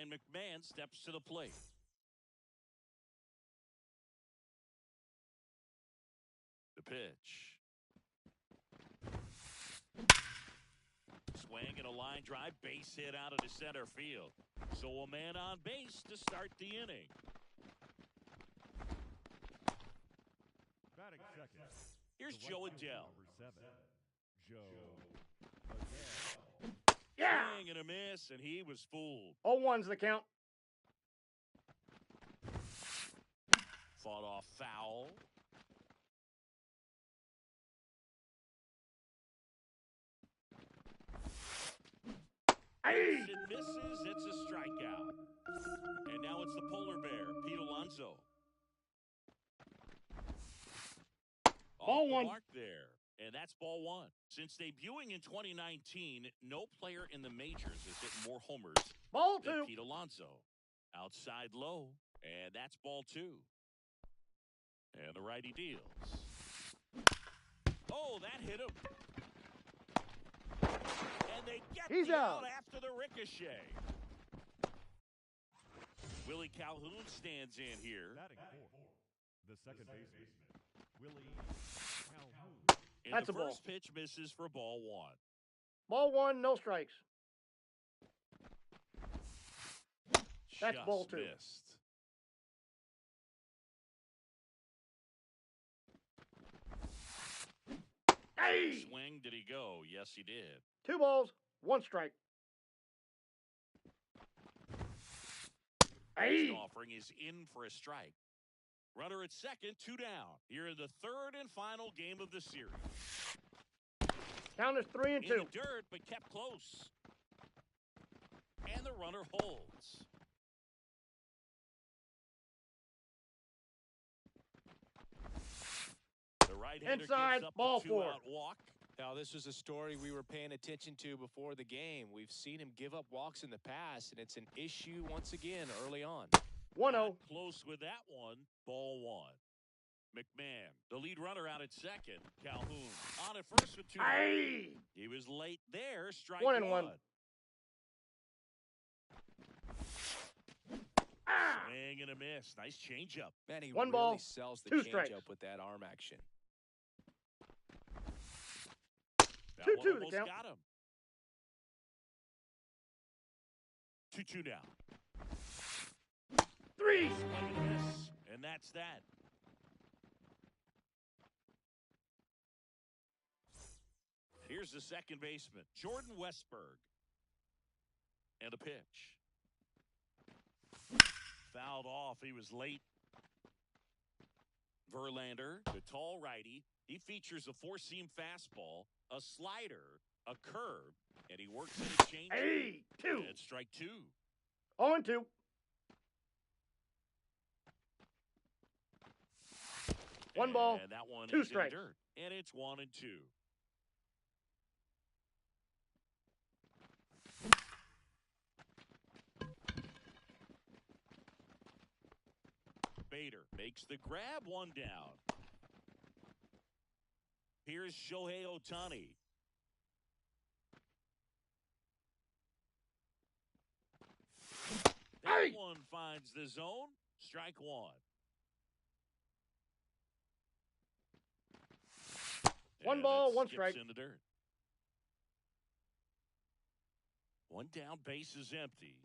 Ryan McMahon steps to the plate. The pitch. Swing and a line drive, base hit out of the center field. So a man on base to start the inning. Batting second. Here's Joe Adele. Yeah! Swing and a miss, and he was fooled. 0-1's the count. Fought off foul. Hey! It misses, it's a strikeout. And now it's the polar bear, Pete Alonso. Ball Off the one. mark there. And that's ball one. Since debuting in 2019, no player in the majors has hit more homers Ball than two. Pete Alonso. Outside low, and that's ball two. And the righty deals. Oh, that hit him. And they get He's the out. after the ricochet. Willie Calhoun stands in here. Batting fourth. The second baseman, Willie Calhoun. And That's the a ball. first pitch misses for ball one. Ball one, no strikes. That's Just ball two. missed. Hey! Swing, did he go? Yes, he did. 2 balls, 1 strike. Hey! Next offering is in for a strike. Runner at second, 2 down. Here in the third and final game of the series. Count is 3 and 2. In the dirt, but kept close. And the runner holds. The right-hander Inside, gives up ball the 4. 2-out walk. Now, this was a story we were paying attention to before the game. We've seen him give up walks in the past, and it's an issue once again early on. 1-0. Not close with that one. Ball one. McMahon, the lead runner out at second. Calhoun on at first with 2 down. Hey! He was late there. Strike 1-1. one. Ah! Swing and a miss. Nice changeup. Man, he One really ball, sells the 2 strikes. changeup with that arm action. That 2-2 one the almost count. got him. 2-2 now. 3! Swing and miss. And that's that. Here's the second baseman, Jordan Westberg. And a pitch. Fouled off. He was late. Verlander, the tall righty. He features a 4-seam fastball, a slider, a curve, and he works in a change. Hey! 2. And strike 2. 0-2. One ball, And that one 2 is strikes. in the dirt. And it's 1-2. Bader makes the grab, 1 down. Here's Shohei Ohtani. That Hey! one finds the zone. Strike 1. 1 And ball, it 1 skips strike. in the dirt. 1 down, base is empty.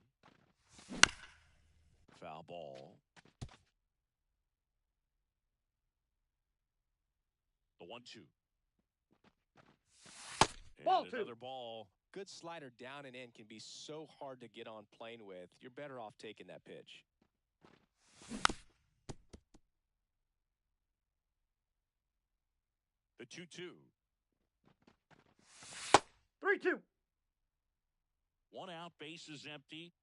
Foul ball. The 1-2. Ball And 2. another ball. Good slider down and in can be so hard to get on plane with. You're better off taking that pitch. The 2-2. 3-2. 1 out, base is empty.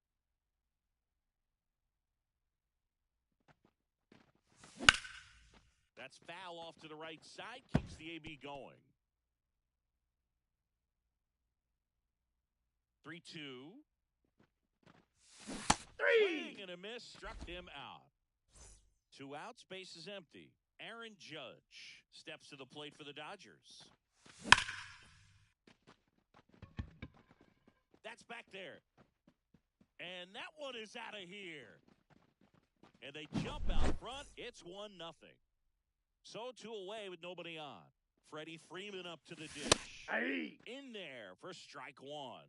That's foul off to the right side. Keeps the AB going. 3-2. 3! Swing and a miss. Struck him out. 2 outs. Base is empty. Aaron Judge steps to the plate for the Dodgers. That's back there. And that one is out of here. And they jump out front. It's 1-0. So 2 away with nobody on. Freddie Freeman up to the dish. Hey. In there for strike 1.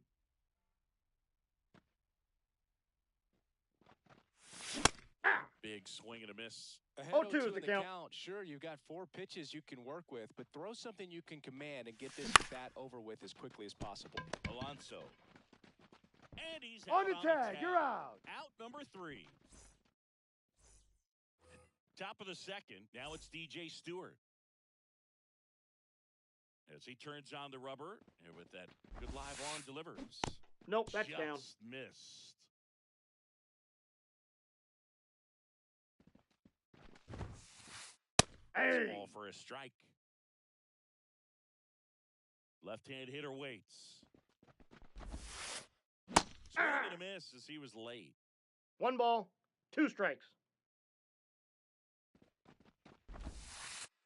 Big swing and a miss. Ahead 0-2 0-2 is in the the count. Sure, you've got 4 pitches you can work with, but throw something you can command and get this bat over with as quickly as possible. Alonso. And he's On out the tag. You're out. Out number 3. Top of the second. Now it's DJ Stewart. As he turns on the rubber, and with that good live arm delivers. Nope, that's Just down. missed. Hey. Ball for a strike. Left-hand hitter waits. Swing and a miss as he was late. 1 ball, 2 strikes.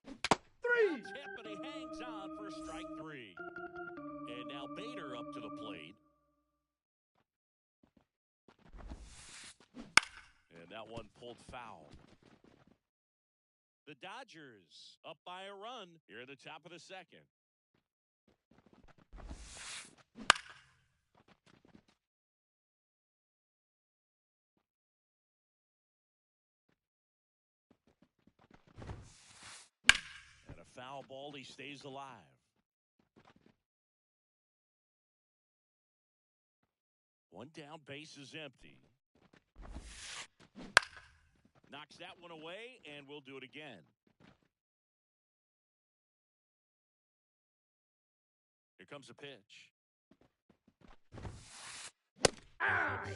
3. Tip, and he hangs on for strike 3. And now Bader up to the plate. And that one pulled foul. The Dodgers up by a run here at the top of the second. And a foul ball, he stays alive. One down, base is empty. Knocks that one away, and we'll do it again. Here comes a pitch.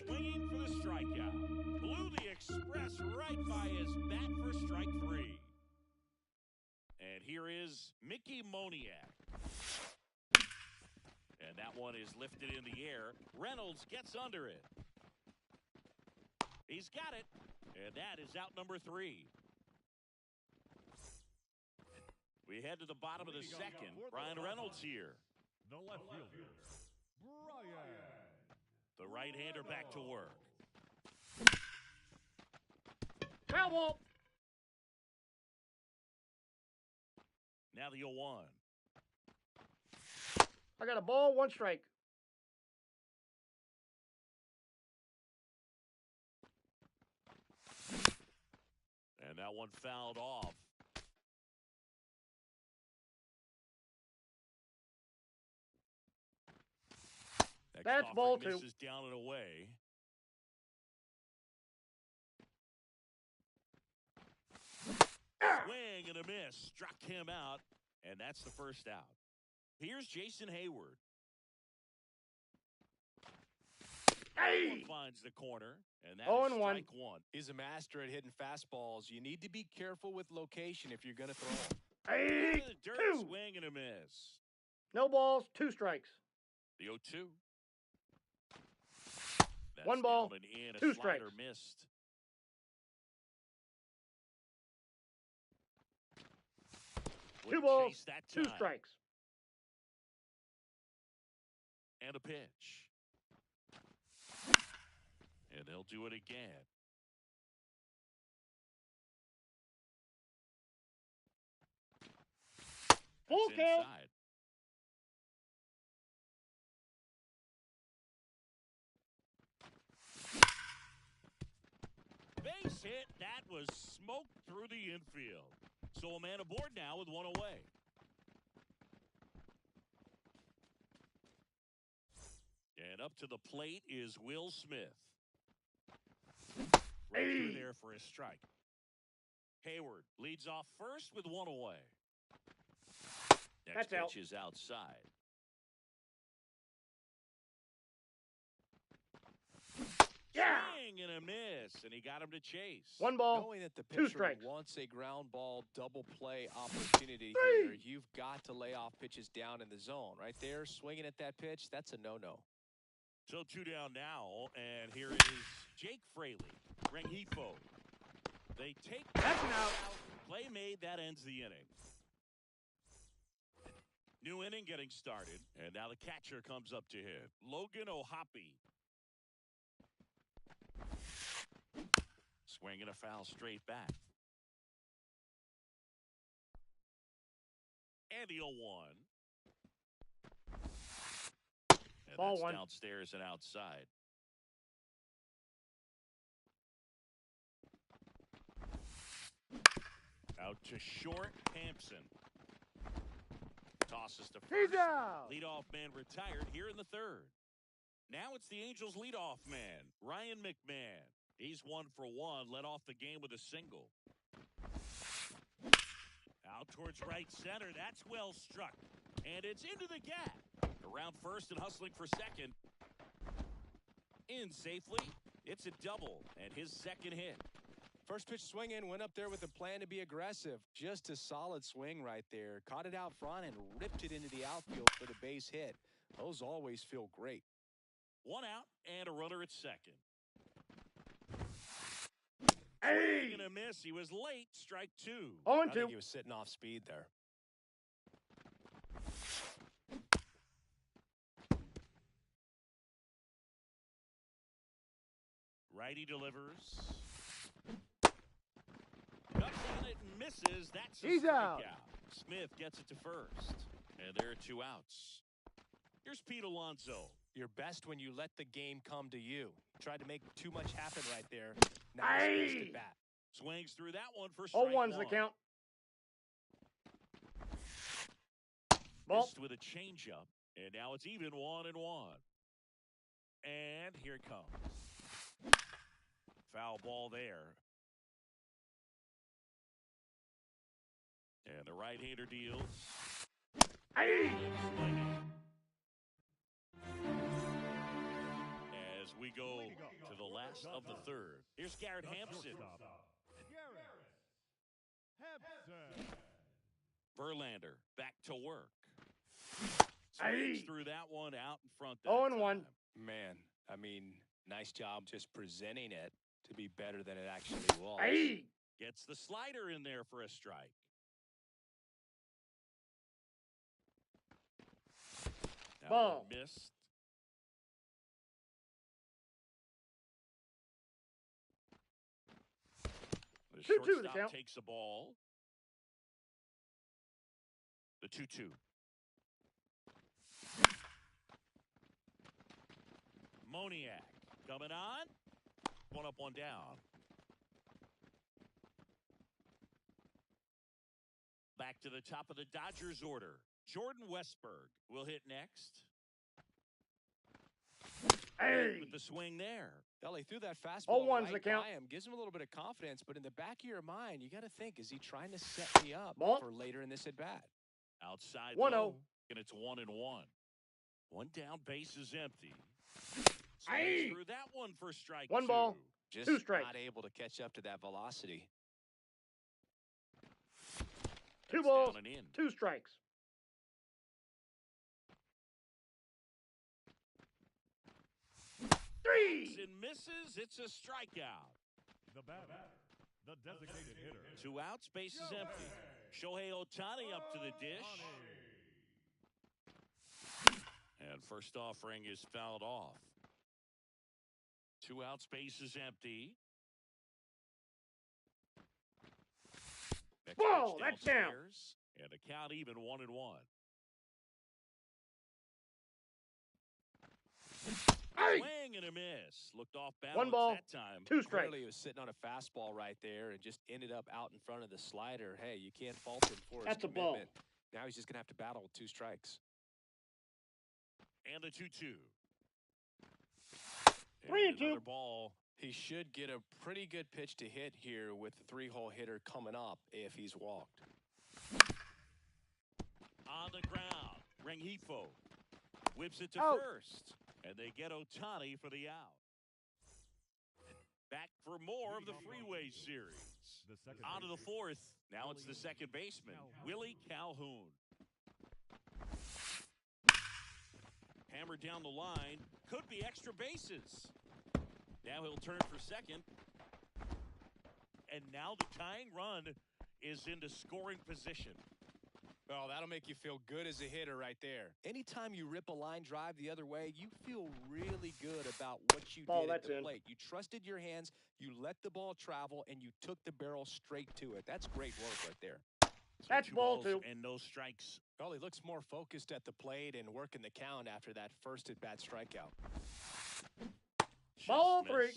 Swinging for the strikeout. Blew the express right by his bat for strike 3. And here is Mickey Moniak. And that one is lifted in the air. Reynolds gets under it. He's got it. And that is out number 3. We head to the bottom of the second. Brian Reynolds here. The left fielder, Brian. The right-hander back to work. Foul ball. Now the 0-1. I got a ball, 1 strike. And that one fouled off. Next That's offering ball 2. misses down and away. Swing and a miss. Struck him out. And that's the first out. Here's Jason Hayward. Hey. Finds the corner. And that 0-1. is strike 1. He's a master at hitting fastballs. You need to be careful with location if you're going to throw them. Hey. The dirt 2. swing and a miss. No balls, 2 strikes. The 0-2. That's 1 ball, down and in. A 2 slider strikes. missed. Two Wouldn't balls, chase that 2 time. strikes. And a pitch. And they'll do it again. Full That's count. inside. Base hit. That was smoked through the infield. So a man aboard now with 1 away. And up to the plate is Will Smith. Right through there for a strike. Hayward leads off first with 1 away. Next That's out. pitch is outside. Yeah. Swing and a miss, and he got him to chase. 1 ball, Knowing that the 2 pitcher strikes. wants a ground ball double play opportunity 3. here, you've got to lay off pitches down in the zone. Right there, swinging at that pitch, that's a no-no. So 2 down now, and here is Jake Fraley, Rengifo. They take That's an out. Play made, that ends the inning. New inning getting started, and now the catcher comes up to hit. Logan O'Hoppe. Swing and a foul straight back. And the 0-1. And Ball that's one. downstairs and outside. Out to short, Hampson. Tosses to He's first. out. Leadoff man retired here in the third. Now it's the Angels leadoff man, Ryan McMahon. He's 1 for 1, led off the game with a single. Out towards right center. That's well struck. And it's into the gap. Around first and hustling for second. In safely. It's a double and his second hit. First pitch swing in, went up there with a plan to be aggressive. Just a solid swing right there. Caught it out front and ripped it into the outfield for the base hit. Those always feel great. 1 out and a runner at second. Hey. Swing and a miss. He was late. Strike 2. 0 I 2. think he was sitting off speed there. Righty delivers. Cuts on it and misses. That's a He's out. strikeout. Smith gets it to first. And there are 2 outs. Here's Pete Alonso. You're best when you let the game come to you. Tried to make too much happen right there. Now Aye. he's missed at bat. Swings through that one for strike 0-1's the 1. count. Ball. Missed with a changeup. And now it's even 1-1. And here it comes. Foul ball there. And the right-hander deals. Hey. As we go to the last of the third. Here's Garrett Hampson. Verlander back to work. Swings Hey. through that one out in front. That 0-1. time. Man, I mean, nice job just presenting it to be better than it actually was. Hey. Gets the slider in there for a strike. That Ball. one missed. The 2-2 the shortstop count. takes the ball. The 2-2. Moniak coming on. 1 up, 1 down. Back to the top of the Dodgers order. Jordan Westberg will hit next. Hey. With the swing there. Well, he threw that fastball 0-1's the right count. by him. Gives him a little bit of confidence, but in the back of your mind, you got to think, is he trying to set me up Ball. for later in this at-bat? Outside 1-0. low, and it's 1-1. 1 down, base is empty. Hey. Swings through that one for strike 1 2. ball. Just 2 strikes. not able to catch up to that velocity. 2 That's balls. down and in. 2 strikes. Swings and misses. It's a strikeout. The batter, the designated hitter. 2 outs, base is empty. Shohei Ohtani up to the dish. And first offering is fouled off. 2 outs, base is empty. Next Whoa, pitch that's down. downstairs, and the count even 1-1. Hey. Swing and a miss. Looked off 1 balance ball. that time. 2 strikes. Clearly, he was sitting on a fastball right there and just ended up out in front of the slider. Hey, you can't fault him for his That's a ball. commitment. Now he's just going to have to battle with 2 strikes. And the 2-2. 3-2. Another ball. He should get a pretty good pitch to hit here with the 3-hole hitter coming up if he's walked. On the ground. Rengifo whips it to Out. first. And they get Ohtani for the out. Back for more of the Freeway Series. The second On to the baseman. 4th. Now it's the second baseman, Willie Calhoun. Hammered down the line. Could be extra bases. Now he'll turn for second. And now the tying run is into scoring position. Well, that'll make you feel good as a hitter right there. Anytime you rip a line drive the other way, you feel really good about what you did at the plate. You trusted your hands, you let the ball travel, and you took the barrel straight to it. That's great work right there. So That's ball 2. And no strikes. Well, he looks more focused at the plate and working the count after that first at-bat strikeout. Ball 3.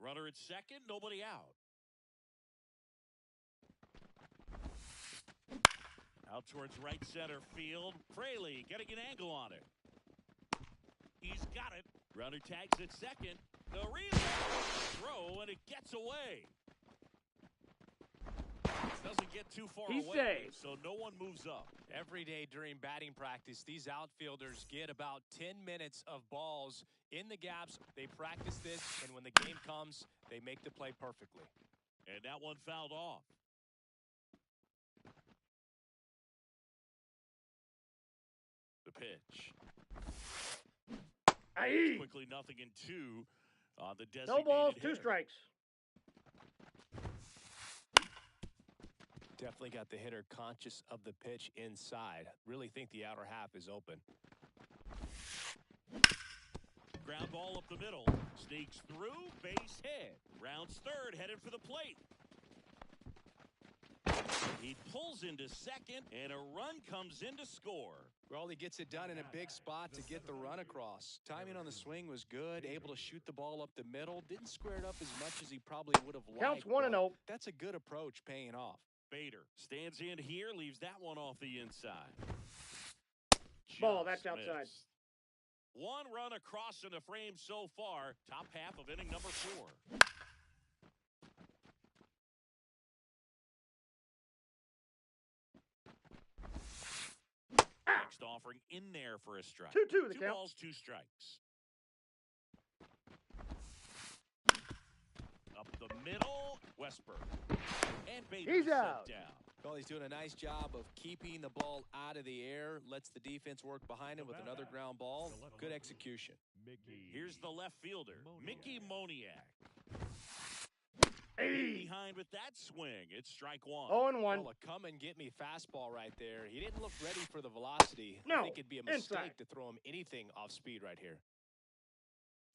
Runner at second, nobody out. Out towards right center field. Fraley getting an angle on it. He's got it. Runner tags at second. The throw, and it gets away. Doesn't get too far away, so no one moves up. Every day during batting practice, these outfielders get about 10 minutes of balls in the gaps. They practice this, and when the game comes, they make the play perfectly. And that one fouled off. The pitch. Quickly 0-2 on the designated No balls, hitter. 2 strikes. Definitely got the hitter conscious of the pitch inside. Really think the outer half is open. Ground ball up the middle. Sneaks through, base hit. Rounds third, headed for the plate. He pulls into second, and a run comes in to score. Well, he gets it done in a big spot to get the run across. Timing on the swing was good, able to shoot the ball up the middle. Didn't square it up as much as he probably would have liked. Counts 1-0. That's a good approach, paying off. Bader stands in here, leaves that one off the inside. Ball, that's outside. One run across in the frame so far. Top half of inning number 4. Next offering in there for a strike. 2-2 the 2 count. balls, 2 strikes. Up the middle, Westberg. And Bader He's set out. down. Well, he's doing a nice job of keeping the ball out of the air. Lets the defense work behind him with another ground ball. Good execution. Here's the left fielder, Mickey Moniak. Hey. Behind with that swing. It's strike 1. 0-1. Well, a come-and-get-me fastball right there. He didn't look ready for the velocity. No, I think it'd be a mistake inside. to throw him anything off speed right here.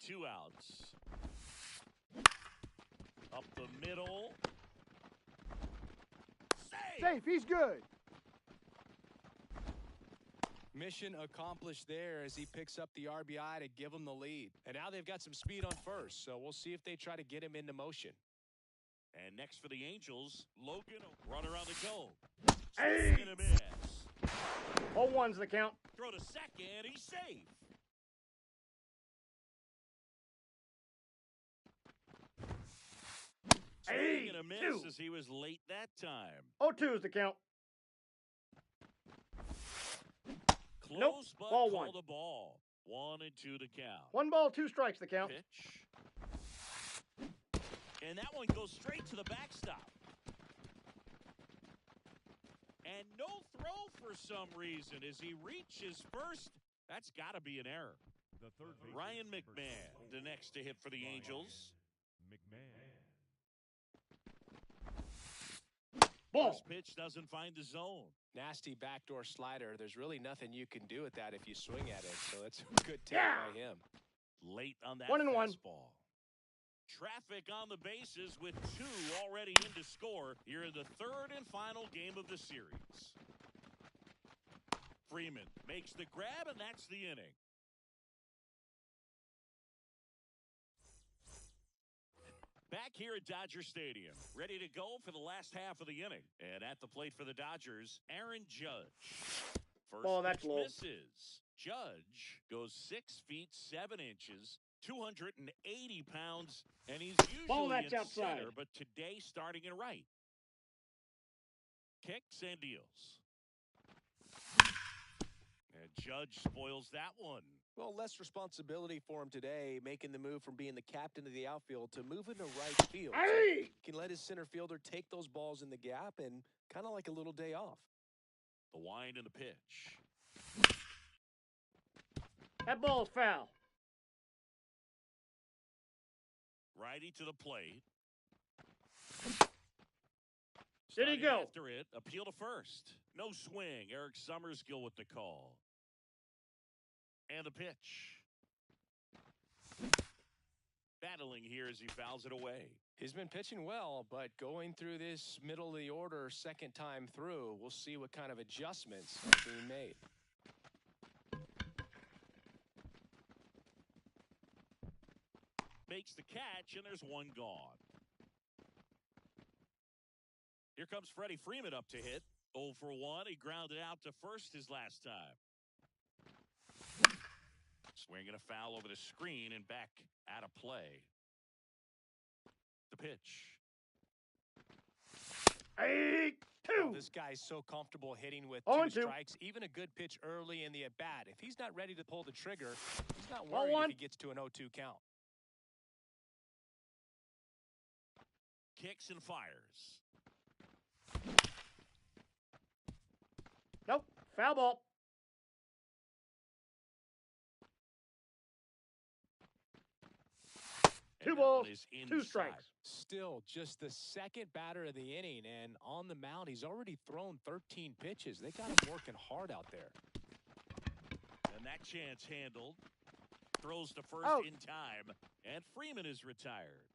2 outs. Up the middle. Safe, he's good. Mission accomplished there as he picks up the RBI to give him the lead. And now they've got some speed on first, so we'll see if they try to get him into motion. And next for the Angels, Logan, runner on the go. Hey. Swing and a miss. 0-1's the count. Throw to second, he's safe. Swing and a miss as he was late that time. 0-2's the count. Close, Nope. but Ball called 1. a ball. 1-2 to count. 1 ball, 2 strikes the count. Pitch. And that one goes straight to the backstop. And no throw for some reason as he reaches first. That's got to be an error. The third baseman Ryan for McMahon, the next to hit for the Angels. McMahon. Ball. First pitch doesn't find the zone. Nasty backdoor slider. There's really nothing you can do with that if you swing at it, so that's a good take by him. Late on that 1-1. fastball. Traffic on the bases with 2 already in to score here in the third and final game of the series. Freeman makes the grab, and that's the inning. Back here at Dodger Stadium, ready to go for the last half of the inning. And at the plate for the Dodgers, Aaron Judge. First Ball, that's pitch low. misses. Judge goes 6 feet 7 inches, 280 pounds, and he's usually Ball, that's in outside. center, but today starting in right. Kicks and deals. And Judge spoils that one. Well, less responsibility for him today, making the move from being the captain of the outfield to moving to right field. So Hey. he can let his center fielder take those balls in the gap and kind of like a little day off. The wind and the pitch. That ball's foul. Righty to the plate. Did he go? After it, appeal to first. No swing. Eric Summerskill with the call. And the pitch. Battling here as he fouls it away. He's been pitching well, but going through this middle of the order second time through, we'll see what kind of adjustments are being made. Makes the catch, and there's one gone. Here comes Freddie Freeman up to hit. 0 for 1. He grounded out to first his last time. Swinging a foul over the screen and back out of play. The pitch. 8-2. Oh, this guy's so comfortable hitting with 2 strikes. Even a good pitch early in the at-bat. If he's not ready to pull the trigger, he's not worried if he gets to an 0-2 count. Kicks and fires. Nope. Foul ball. And 2 balls, 2 inside. strikes. Still just the second batter of the inning, and on the mound, he's already thrown 13 pitches. They got him working hard out there. And that chance handled. Throws to first in time, and Freeman is retired.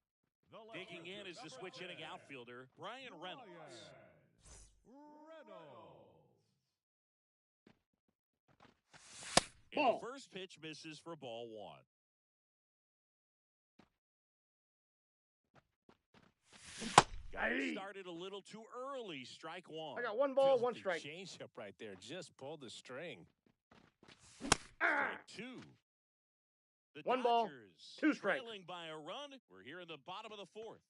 Digging in is the switch-hitting outfielder, Brian Reynolds. Ball. The first pitch misses for ball 1. Started a little too early. Strike 1. I got 1 ball, 1 strike. Changeup right there. Just pulled the string. Strike 2. The 1 ball, Dodgers 2 strikes. trailing by a run. We're here in the bottom of the 4th.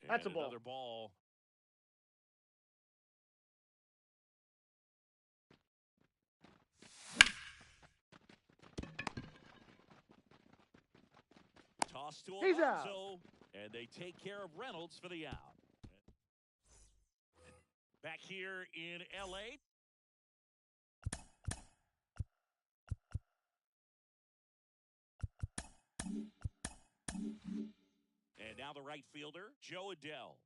That's a ball. Another ball. Toss to He's Alonso, and they take care of Reynolds for the out. Back here in L.A., and now the right fielder, Joe Adele.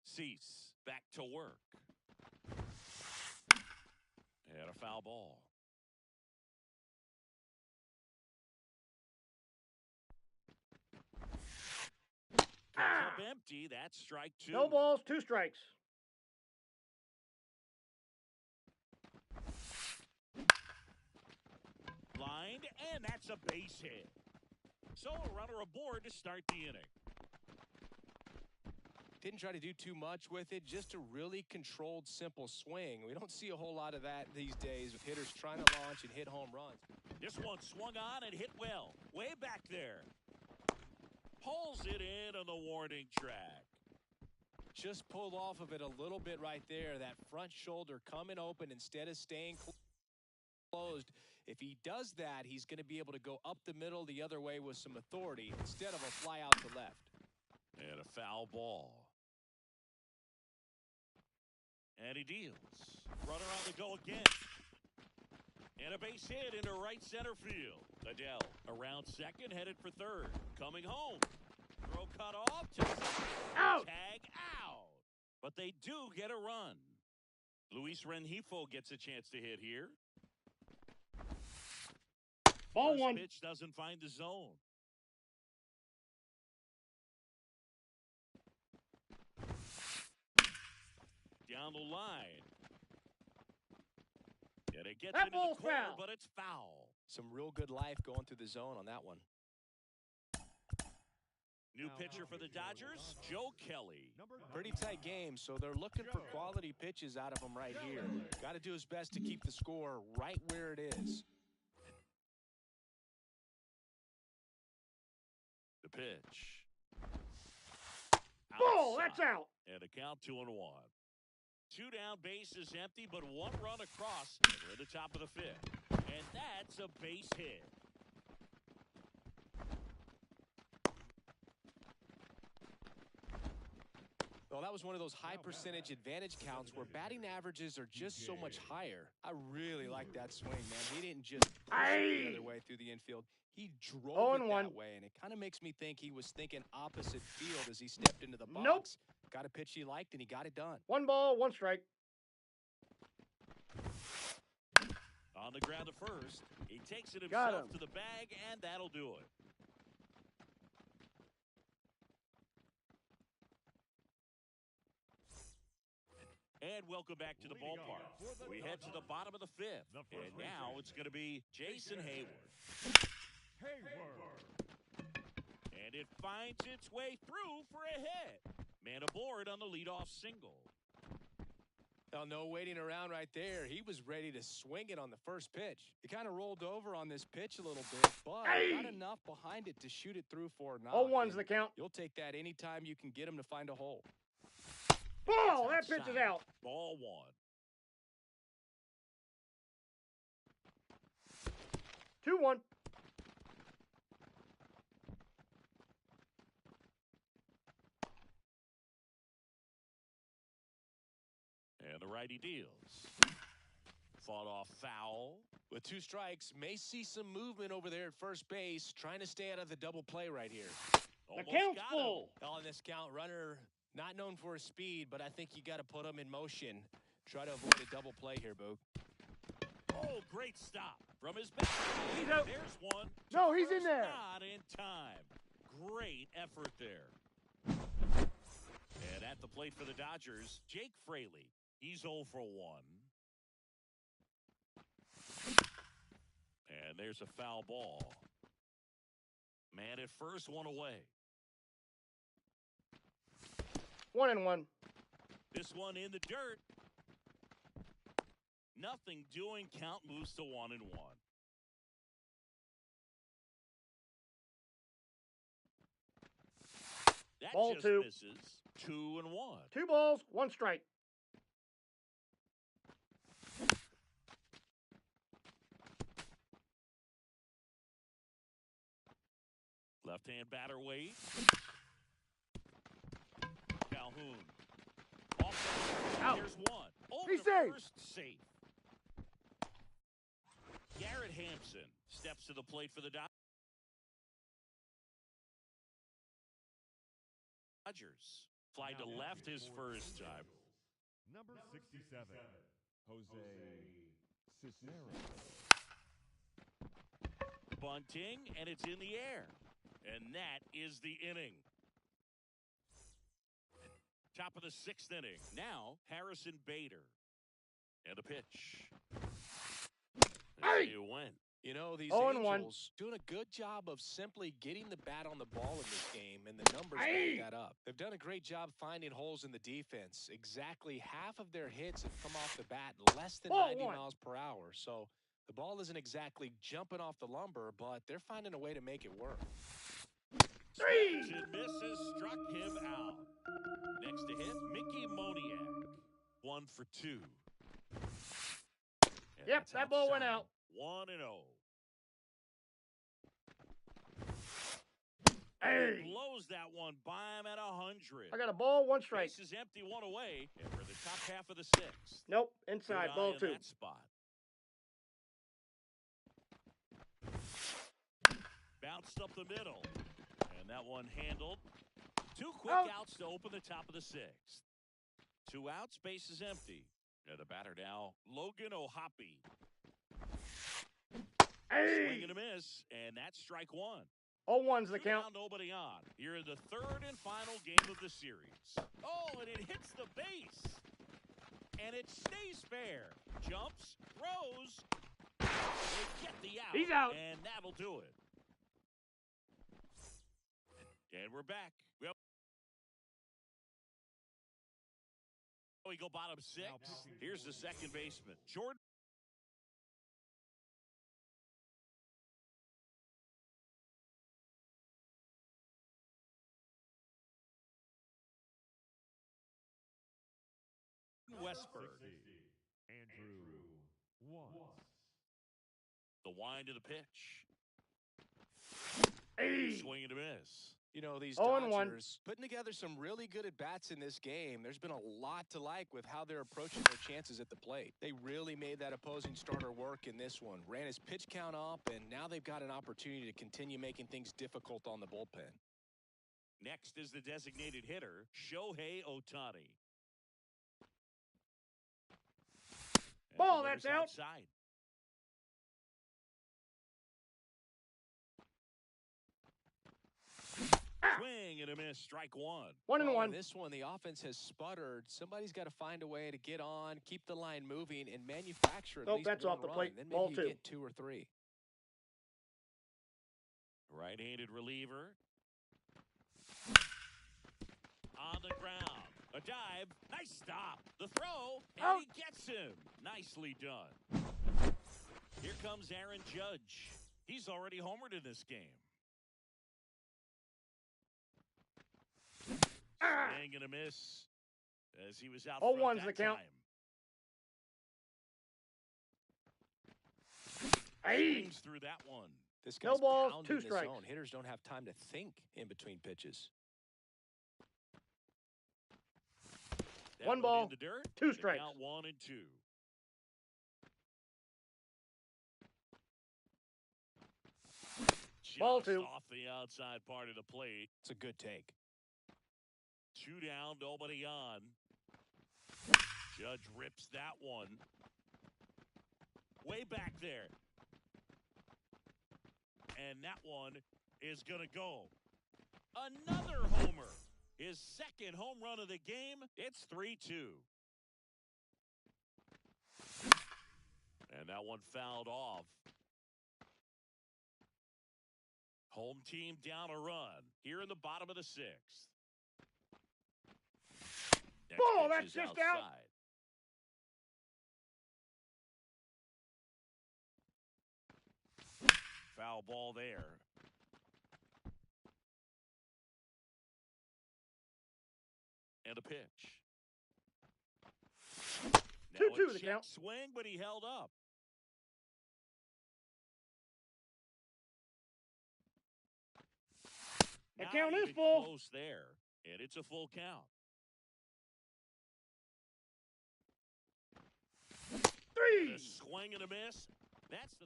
Cease back to work. And a foul ball. Up empty. That's strike 2. No balls, 2 strikes. Lined, and that's a base hit. So a runner aboard to start the inning. Didn't try to do too much with it, just a really controlled, simple swing. We don't see a whole lot of that these days with hitters trying to launch and hit home runs. This one swung on and hit well. Way back there. Pulls it in on the warning track. Just pulled off of it a little bit right there. That front shoulder coming open instead of staying closed. If he does that, he's going to be able to go up the middle the other way with some authority instead of a fly out to left. And a foul ball. And he deals. Runner on the go again. And a base hit into right center field. Adele around second, headed for third. Coming home. Throw cut off. Out. Tag out. But they do get a run. Luis Rengifo gets a chance to hit here. Ball First 1. pitch doesn't find the zone. Down the line. And it gets That into ball's the corner, foul. but it's foul. Some real good life going through the zone on that one. New pitcher for the Dodgers, Joe Kelly. Pretty tight game, so they're looking for quality pitches out of him right here. Got to do his best to keep the score right where it is. The pitch. Ball, Outside. that's out. And a count 2-1. 2 down, bases empty, but 1 run across. We're at the top of the 5th. And that's a base hit. Well, that was one of those high percentage advantage counts where batting averages are just so much higher. I really like that swing, man. He didn't just push it the other way through the infield. He drove it that way, and it kind of makes me think he was thinking opposite field as he stepped into the box. Nope. Got a pitch he liked, and he got it done. 1 ball, 1 strike. On the ground to first. He takes it himself to the bag, and that'll do it. And welcome back to the ballpark. We head to the bottom of the 5th. And now it's going to be Jason Hayward. And it finds its way through for a hit. Man aboard on the leadoff single. Well, no waiting around right there. He was ready to swing it on the first pitch. He kind of rolled over on this pitch a little bit, but not enough behind it to shoot it through for a knock. 0-1's the count. You'll take that anytime you can get him to find a hole. Ball! That pitch is out. Ball 1. Two, 1. And the righty deals. Fought off foul. With 2 strikes, may see some movement over there at first base, trying to stay out of the double play right here. The count's full. On this count, runner not known for his speed, but I think you got to put him in motion. Try to avoid a double play here, Boog. Oh, great stop from his back. He's out. There's one. No, he's in there. Not in time. Great effort there. And at the plate for the Dodgers, Jake Fraley. He's 0 for 1. And there's a foul ball. Man at first, 1 away. 1-1. This one in the dirt. Nothing doing. Count moves to 1-1. That Ball just 2. misses. 2-1. 2 balls, 1 strike. Left-hand batter waits. Calhoun. Off out. There's one. Over He's to safe. first, safe. Garrett Hampson steps to the plate for the Dodgers. Fly to left his first time. Number 67, Jose Cisneros. Bunting, and it's in the air. And that is the inning. Top of the 6th inning. Now, Harrison Bader. And a pitch. Hey! You win. You know, these 0-1. Angels doing a good job of simply getting the bat on the ball in this game, and the numbers back that up. They've done a great job finding holes in the defense. Exactly half of their hits have come off the bat less than 90 miles per hour. So the ball isn't exactly jumping off the lumber, but they're finding a way to make it work. 3. And misses, struck him out. Next to hit, Mickey Moniak. 1 for 2. And Yep, that ball went out. 1-0. Hey! Blows that one by him at 100. I got a ball, 1 strike. Base is empty, 1 away. And for the top half of the 6th. Nope, inside, Good ball eye 2. in that spot. Bounced up the middle. And that one handled. 2 quick outs to open the top of the 6th. 2 outs, base is empty. And the batter now, Logan O'Hoppe. Hey! Swing and a miss, and that's strike 1. 0-1's the count. Down, nobody on. Here in the 3rd and final game of the series. Oh, and it hits the base. And it stays fair. Jumps, throws. They get the out. He's out. And that'll do it. And we're back. We go bottom 6. Here's the second baseman, Jordan Westberg. Andrew Watts. The wind to the pitch. Hey! Swing and a miss. You know, these 0-1. Dodgers putting together some really good at-bats in this game. There's been a lot to like with how they're approaching their chances at the plate. They really made that opposing starter work in this one. Ran his pitch count up, and now they've got an opportunity to continue making things difficult on the bullpen. Next is the designated hitter, Shohei Ohtani. Ball, that's out. Outside. Swing and a miss, strike one. 1-1. In this one, the offense has sputtered. Somebody's got to find a way to get on, keep the line moving, and manufacture at least that's one off the run. plate. Then maybe Ball you 2. get 2 or 3. Right-handed reliever. On the ground. A dive. Nice stop. The throw. And Out. he gets him. Nicely done. Here comes Aaron Judge. He's already homered in this game. Swing and a miss as he was out front 0-1's that the count. time. Swings through that one. This No guy's balls, pounding 2 the strikes. zone. Hitters don't have time to think in between pitches. That 1 ball, in the dirt. 2 The strikes. count 1-2. Ball Just 2. off the outside part of the plate. It's a good take. 2 down, nobody on. Judge rips that one. Way back there. And that one is going to go. Another homer. His second home run of the game. It's 3-2. And that one fouled off. Home team down a run here in the bottom of the 6th. Next Ball, pitch that's is just outside. out. Foul ball there. And a pitch. Now 2-2 a the check count. swing, but he held up. The Not count is even full. close there, and it's a full count. 3. A swing and a miss. That's the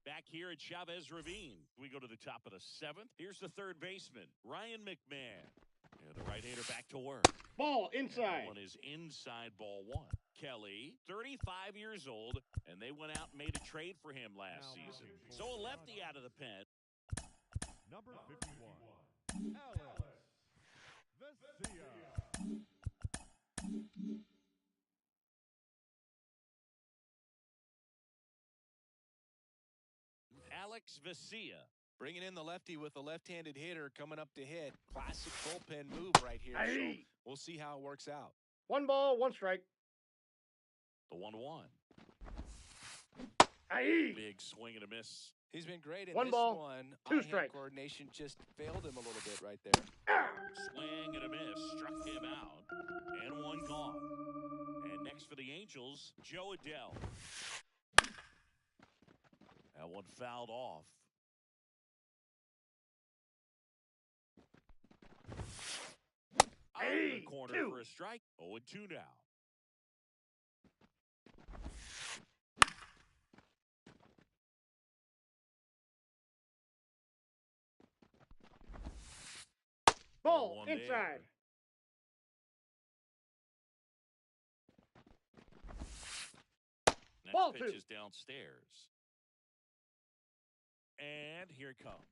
back here at Chavez Ravine. We go to the top of the 7th. Here's the third baseman, Ryan McMahon. And the right-hander back to work. Ball And inside. that one is inside ball 1. Kelly, 35 years old, and they went out and made a trade for him last season. So a lefty out of the pen. Number 51, Alex Vesia. Alex Vesia. Bringing in the lefty with a left-handed hitter coming up to hit. Classic bullpen move right here. So Aye. we'll see how it works out. 1 ball, 1 strike. The 1-1. Aye. Big swing and a miss. He's been great in 1 this ball, one. 2 Eye-hand strikes. coordination just failed him a little bit right there. Swing and a miss. Struck him out. And one gone. And next for the Angels, Joe Adell. That one fouled off. Out of the corner 2. for a strike. 0-2 now. Ball 1 there. inside. Next Ball pitch 2. is downstairs. And here it comes.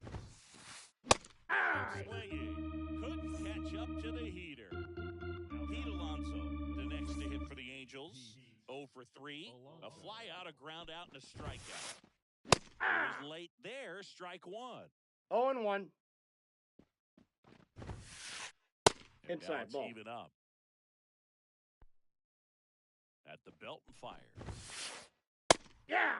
Aye. Swinging. Couldn't catch up to the heater. Pete Alonso, the next to hit for the Angels. 0 for 3. A fly out, a ground out, and a strikeout. It was late there. Strike 1. 0-1. And now Inside it's ball. even up. At the belt and fire. Yeah.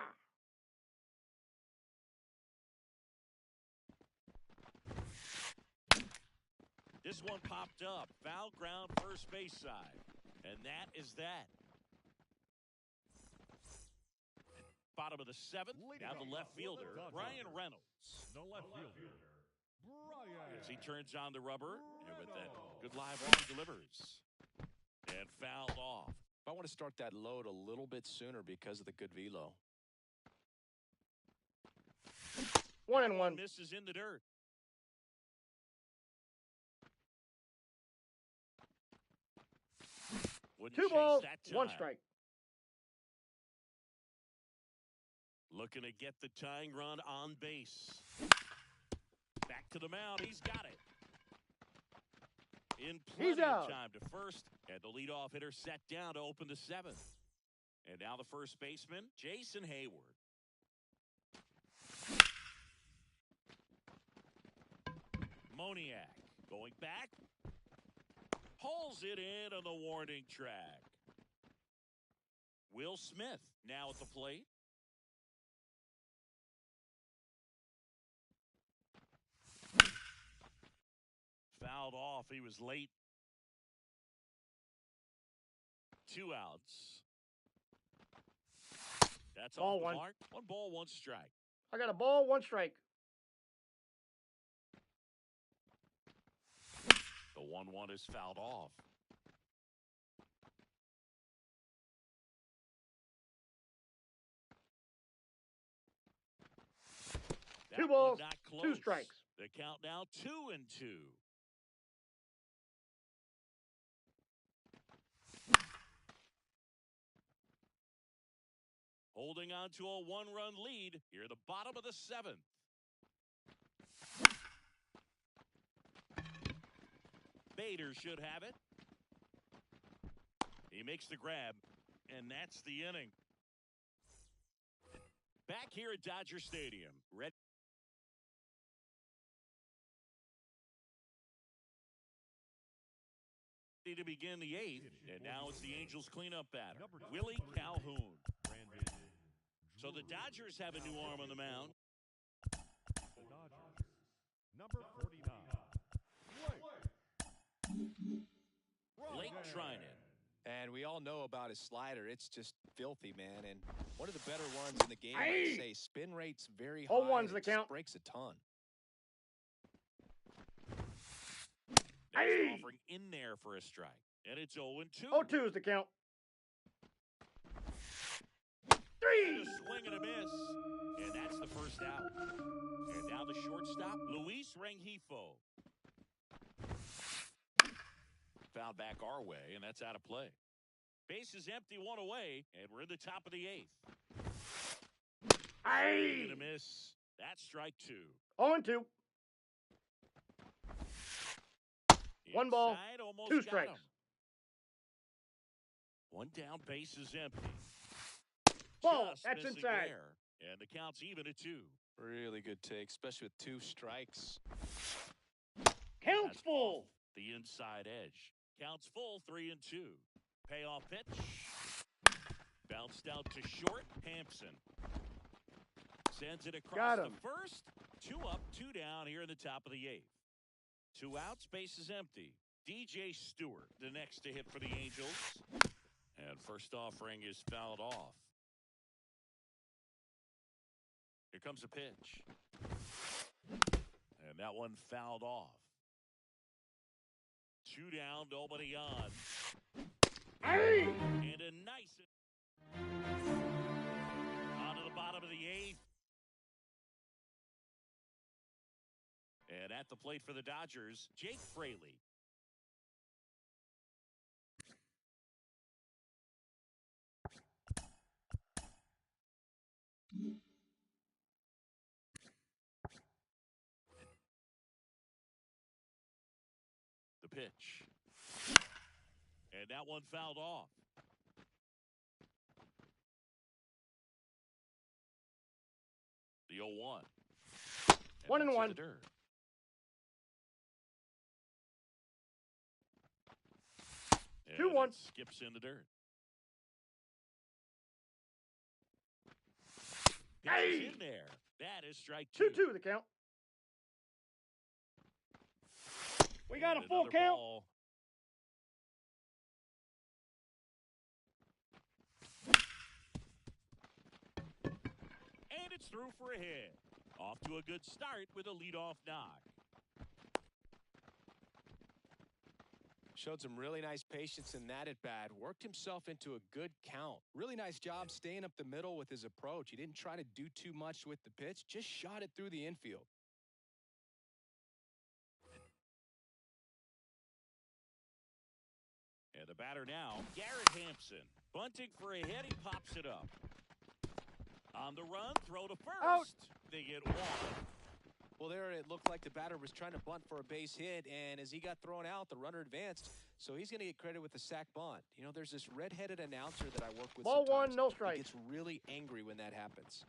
This one popped up. Foul ground first base side. And that is that. Bottom of the 7th. Now the left fielder, Ryan Reynolds. The left fielder, Brian. As he turns on the rubber, and with that good live arm delivers. And fouled off. I want to start that load a little bit sooner because of the good velo. 1-1. Misses in the dirt. Wouldn't 2 chase balls, that 1 time. strike. Looking to get the tying run on base. Back to the mound. He's got it. In plenty of time to first. And the leadoff hitter set down to open the 7th. And now the first baseman, Jason Hayward. Moniak going back. Pulls it in on the warning track. Will Smith now at the plate. Fouled off. He was late. 2 outs. That's Ball off the 1. mark. 1 ball, 1 strike. I got a ball, 1 strike. The 1-1 is fouled off. That 2 one balls, not 2 close. strikes. The count now 2-2. Holding on to a 1-run lead here at the bottom of the 7th. Bader should have it. He makes the grab, and that's the inning. Back here at Dodger Stadium. Ready to begin the 8th, and now it's the Angels cleanup batter, Willie Calhoun. So the Dodgers have a new arm on the mound. The Dodgers. Number 49. Blake Trinan. And we all know about his slider. It's just filthy, man. And one of the better ones in the game, I'd say. Spin rate's very high. 0-1's and the it count. breaks a ton. Next offering in there for a strike. And it's 0-2. 0-2 is the count. 3. A swing and a miss. And that's the first out. And now the shortstop, Luis Rengifo. Fouled back our way, and that's out of play. Base is empty, 1 away, and we're in the top of the 8th. Swing and a miss. That's strike 2. 0-2. 1 ball, Inside, almost 2 got strikes. him. 1 down, base is empty. Ball, Just that's missing inside. there, and the count's even at 2. Really good take, especially with 2 strikes. Counts That's full. off the inside edge. Counts full, 3-2. Payoff pitch. Bounced out to short. Hampson sends it across Got the him. first. 2 up, 2 down here in the top of the 8th. 2 outs, base is empty. DJ Stewart, the next to hit for the Angels. And first offering is fouled off. Here comes a pitch. And that one fouled off. 2 down, nobody on. And a nice onto the bottom of the 8th. And at the plate for the Dodgers, Jake Fraley. The pitch. And that one fouled off. The 0-1. 1-1. The dirt. And 2-1. it skips in the dirt. Pitches in there. That is strike 2. 2-2 the count. We got And a full another count. ball. And it's through for a hit. Off to a good start with a leadoff knock. Showed some really nice patience in that at-bat. Worked himself into a good count. Really nice job staying up the middle with his approach. He didn't try to do too much with the pitch. Just shot it through the infield. And the batter now, Garrett Hampson. Bunting for a hit, he pops it up. On the run, throw to first. Out. They get one. Well, there it looked like the batter was trying to bunt for a base hit, and as he got thrown out, the runner advanced, so he's going to get credit with the sac bunt. You know, there's this red-headed announcer that I work with Ball sometimes. one, no He strikes. gets really angry when that happens.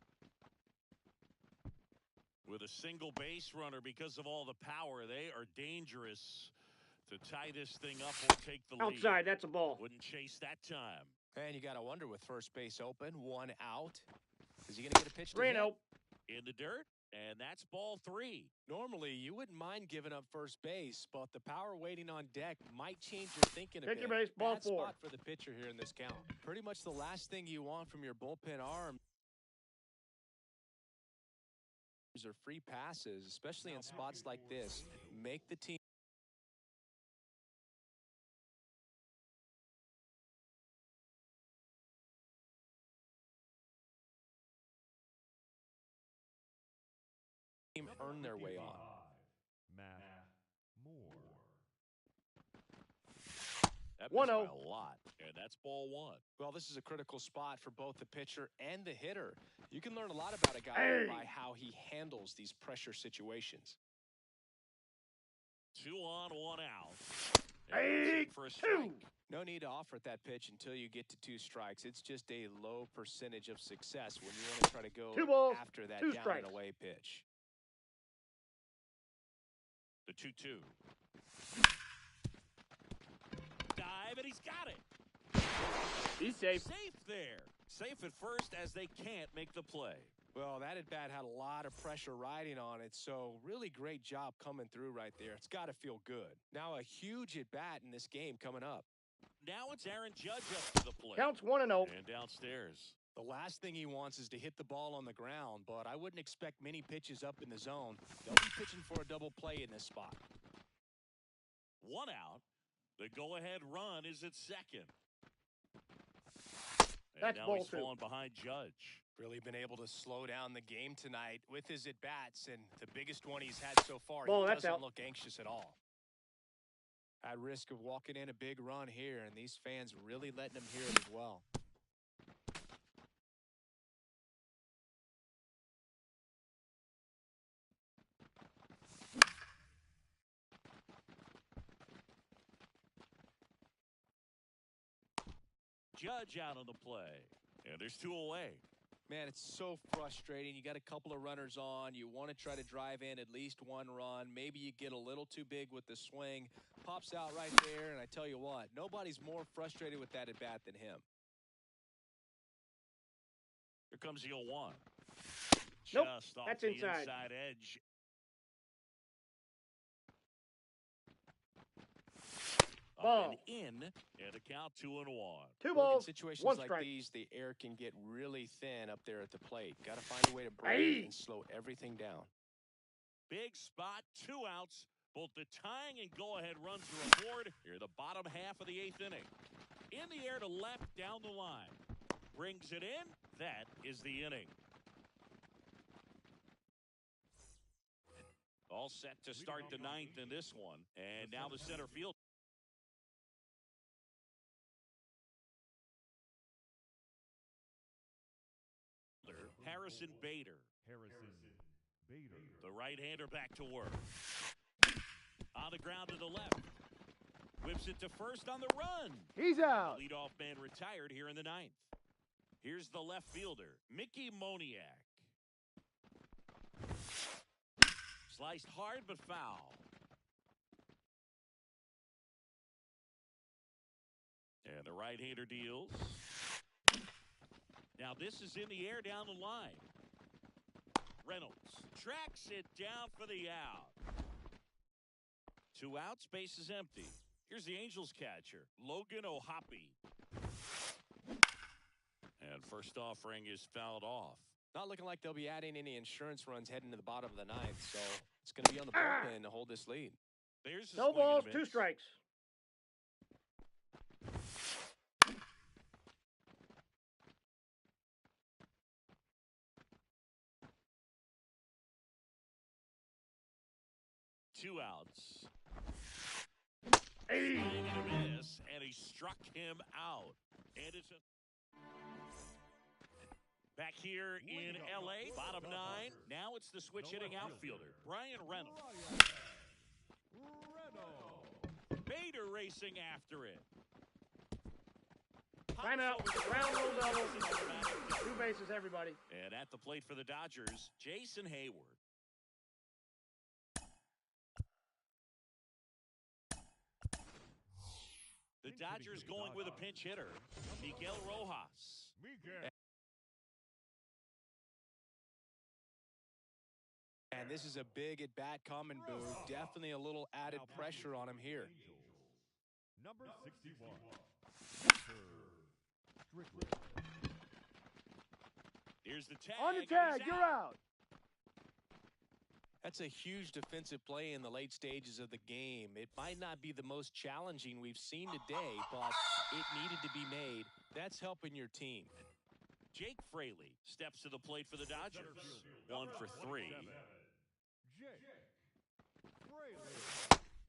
With a single base runner, because of all the power, they are dangerous to tie this thing up or take the lead. Outside, that's a ball. Wouldn't chase that time. And you got to wonder, with first base open, one out, is he going to get a pitch to hit? 3-0. In the dirt, and that's ball 3. Normally, you wouldn't mind giving up first base, but the power waiting on deck might change your thinking a Take bit. your base, ball Bad 4. spot for the pitcher here in this count. Pretty much the last thing you want from your bullpen arm are free passes, especially in spots like this. Make the team earn their way on. Matt Moore. That 1-0. missed by a lot, and that's ball 1. Well, this is a critical spot for both the pitcher and the hitter. You can learn a lot about a guy Hey. by how he handles these pressure situations. 2 on, 1 out. Hey, For a 2. strike. No need to offer at that pitch until you get to 2 strikes. It's just a low percentage of success when you want to try to go 2 balls, after that 2 down strikes. and away pitch. The 2-2. Dive, and he's got it. He's safe. Safe there. Safe at first as they can't make the play. Well, that at-bat had a lot of pressure riding on it, so really great job coming through right there. It's got to feel good. Now a huge at-bat in this game coming up. Now it's Aaron Judge up to the plate. Counts 1-0. And downstairs. The last thing he wants is to hit the ball on the ground, but I wouldn't expect many pitches up in the zone. They'll be pitching for a double play in this spot. 1 out. The go-ahead run is at second. And That's now ball he's 2. falling behind Judge. Really been able to slow down the game tonight with his at-bats, and the biggest one he's had so far. Ball, He that's doesn't out. look anxious at all. At risk of walking in a big run here, and these fans really letting him hear it as well. Judge out on the play. And there's 2 away. Man, it's so frustrating. You got a couple of runners on. You want to try to drive in at least 1 run. Maybe you get a little too big with the swing. Pops out right there, and I tell you what, nobody's more frustrated with that at-bat than him. Here comes the 0-1. Nope, Just off that's the inside. edge. Up Ball. and in, and a count 2-1. 2 Look, in balls, situations 1 like strike. these, the air can get really thin up there at the plate. Got to find a way to breathe Hey. and slow everything down. Big spot, 2 outs. Both the tying and go-ahead runs are aboard. Here the bottom half of the 8th inning. In the air to left, down the line. Brings it in. That is the inning. All set to start the 9th in this one. And now the center field. Harrison Bader. The right-hander back to work. On the ground to the left. Whips it to first on the run. He's out. Leadoff man retired here in the 9th. Here's the left fielder, Mickey Moniak. Sliced hard but foul. And the right-hander deals. Now this is in the air down the line. Reynolds tracks it down for the out. 2 outs, base is empty. Here's the Angels catcher, Logan O'Hoppe. And first offering is fouled off. Not looking like they'll be adding any insurance runs heading to the bottom of the 9th, so it's going to be on the bullpen to hold this lead. There's a No swing and a balls, miss. 2 strikes. 2 outs. Hey. Swing and a miss, and he struck him out. And it's back here in L.A., bottom 9. Now it's the switch-hitting outfielder, Brian Reynolds. Bader racing after it. Line out. Round roll double. 2 bases, everybody. And at the plate for the Dodgers, Jason Hayward. The Dodgers going with a pinch hitter, Miguel Rojas. And this is a big at-bat coming, Boo. Definitely a little added pressure on him here. Number 61. Here's the tag. On the tag, you're out. That's a huge defensive play in the late stages of the game. It might not be the most challenging we've seen today, but it needed to be made. That's helping your team. Jake Fraley steps to the plate for the Dodgers. 1 for 3.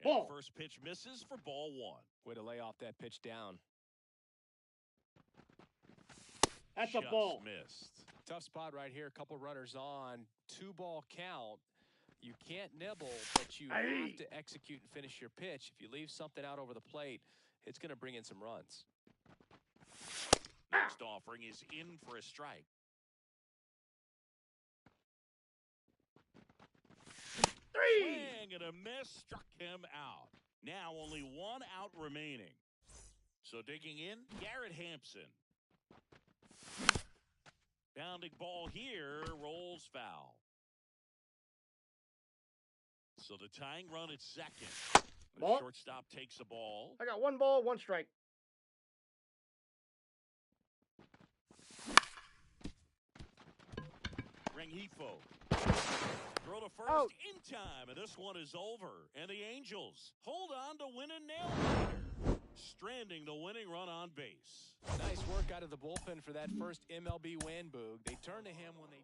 Ball. First pitch misses for ball 1. Way to lay off that pitch down. That's Just a ball. missed. Tough spot right here. A couple runners on. 2-ball count. You can't nibble, but you have to execute and finish your pitch. If you leave something out over the plate, it's going to bring in some runs. Next offering is in for a strike. Swing and a miss, struck him out. Now only 1 out remaining. So digging in, Garrett Hampson. Bounding ball here, rolls foul. So the tying run at second. The Ball. shortstop takes the ball. I got 1 ball, 1 strike. Rengifo. Throw to first Out. in time, and this one is over. And the Angels hold on to win a nail-biter, stranding the winning run on base. Nice work out of the bullpen for that first MLB win, Boog. They turned to him when they...